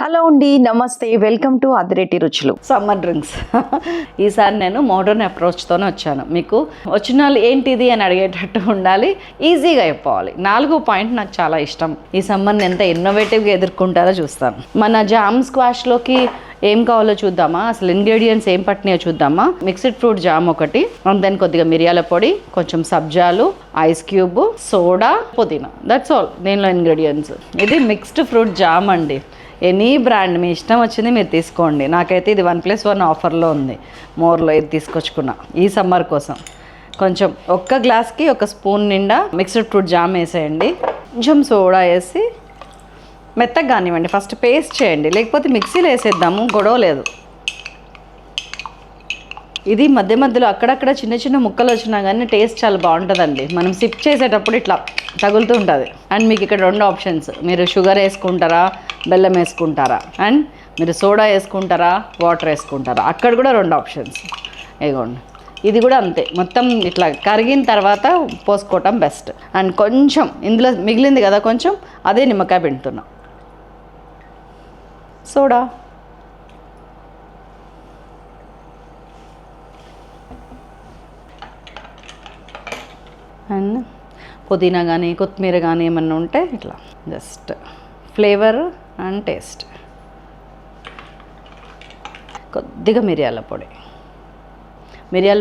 Hello అండి, నమస్తే. Welcome to అదిరేటి రుచులు. Summer drinks. ఈసారి నేను మోడర్న్ అప్రోచ్తోనే వచ్చాను. మీకు వచ్చిన వాళ్ళు ఏంటిది అని అడిగేటట్టు ఉండాలి, ఈజీగా అయిపోవాలి. 4వ పాయింట్ నాకు చాలా ఇష్టం. ఈ సమ్మర్ని ఎంత ఇన్నోవేటివ్గా ఎదుర్కొంటారో చూస్తాను. మన జామ్ స్క్వాష్లోకి ఏం కావాలో చూద్దామా, అసలు ఇంగ్రీడియంట్స్ ఏం పట్టినాయో చూద్దామా. మిక్స్డ్ ఫ్రూట్ జామ్ ఒకటి, దాని కొద్దిగా మిరియాల పొడి, కొంచెం సబ్జాలు, ఐస్ క్యూబ్, సోడా, పుదీనా. దట్స్ ఆల్ దీనిలో ఇంగ్రీడియంట్స్. ఇది మిక్స్డ్ ఫ్రూట్ జామ్ అండి. ఎనీ బ్రాండ్ మీ ఇష్టం వచ్చింది మీరు తీసుకోండి. నాకైతే ఇది 1+1 ఆఫర్లో ఉంది. మోర్లో ఇది తీసుకొచ్చుకున్నా ఈ సమ్మర్ కోసం. కొంచెం ఒక్క గ్లాస్కి ఒక స్పూన్ నిండా మిక్స్డ్ ఫ్రూట్ జామ్ వేసేయండి. కొంచెం సోడా వేసి మెత్తగా కానివ్వండి. ఫస్ట్ పేస్ట్ చేయండి, లేకపోతే మిక్సీలో వేసేద్దాము, గొడవ లేదు. ఇది మధ్య మధ్యలో అక్కడక్కడ చిన్న చిన్న ముక్కలు వచ్చినా కానీ టేస్ట్ చాలా బాగుంటుందండి. మనం సిప్ చేసేటప్పుడు ఇట్లా తగులుతూ ఉంటుంది. అండ్ మీకు ఇక్కడ 2 ఆప్షన్స్, మీరు షుగర్ వేసుకుంటారా, బెల్లం వేసుకుంటారా, అండ్ మీరు సోడా వేసుకుంటారా, వాటర్ వేసుకుంటారా, అక్కడ కూడా 2 ఆప్షన్స్. ఇగోండి, ఇది కూడా అంతే. మొత్తం ఇట్లా కరిగిన తర్వాత పోసుకోవటం బెస్ట్. అండ్ కొంచెం ఇందులో మిగిలింది కదా, కొంచెం అదే నిమ్మకాయ పిండుతున్నా. సోడా, అండ్ పుదీనా కానీ కొత్తిమీర కానీ ఏమన్నా ఉంటే ఇట్లా జస్ట్ ఫ్లేవర్ అండ్ టేస్ట్. కొద్దిగా మిరియాల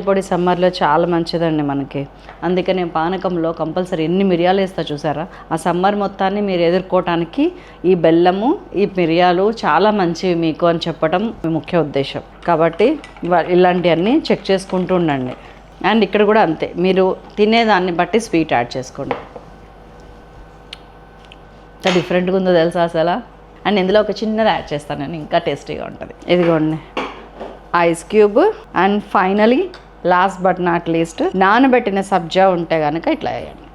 పొడి సమ్మర్లో చాలా మంచిదండి మనకి. అందుకని పానకంలో కంపల్సరీ ఎన్ని మిరియాలు వేస్తా చూసారా. ఆ సమ్మర్ మొత్తాన్ని మీరు ఎదుర్కోవటానికి ఈ బెల్లము, ఈ మిరియాలు చాలా మంచివి మీకు అని చెప్పడం ముఖ్య ఉద్దేశం. కాబట్టి ఇలాంటివన్నీ చెక్ చేసుకుంటూ ఉండండి. అండ్ ఇక్కడ కూడా అంతే, మీరు తినేదాన్ని బట్టి స్వీట్ యాడ్ చేసుకోండి. ఎంత డిఫరెంట్గా ఉందో తెలుసా అసలు. అండ్ ఇందులో ఒక చిన్నది యాడ్ చేస్తాను నేను, ఇంకా టేస్టీగా ఉంటుంది. ఇదిగోండి ice cube. And finally last but not least, నానబెట్టిన సబ్జా ఉంటే కనుక ఇట్లా వేయండి.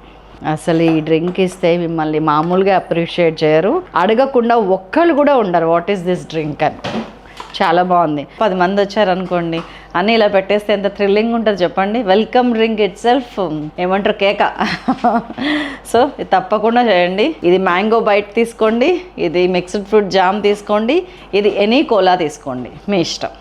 అసలు ఈ డ్రింక్ ఇస్తే మిమ్మల్ని మామూలుగా అప్రిషియేట్ చేయరు, అడగకుండా ఒక్కళ్ళు కూడా ఉండరు వాట్ ఈస్ దిస్ డ్రింక్ అని. చాలా బాగుంది. 10 మంది వచ్చారనుకోండి, అన్నీ ఇలా పెట్టేస్తే ఎంత థ్రిల్లింగ్ ఉంటుంది చెప్పండి. వెల్కమ్ డ్రింక్ ఇట్ సెల్ఫ్ ఏమంటారు, కేక. సో ఇది తప్పకుండా చేయండి. ఇది మ్యాంగో బైట్ తీసుకోండి, ఇది మిక్స్డ్ ఫ్రూట్ జామ్ తీసుకోండి, ఇది ఎనీ కోలా తీసుకోండి, మీ ఇష్టం.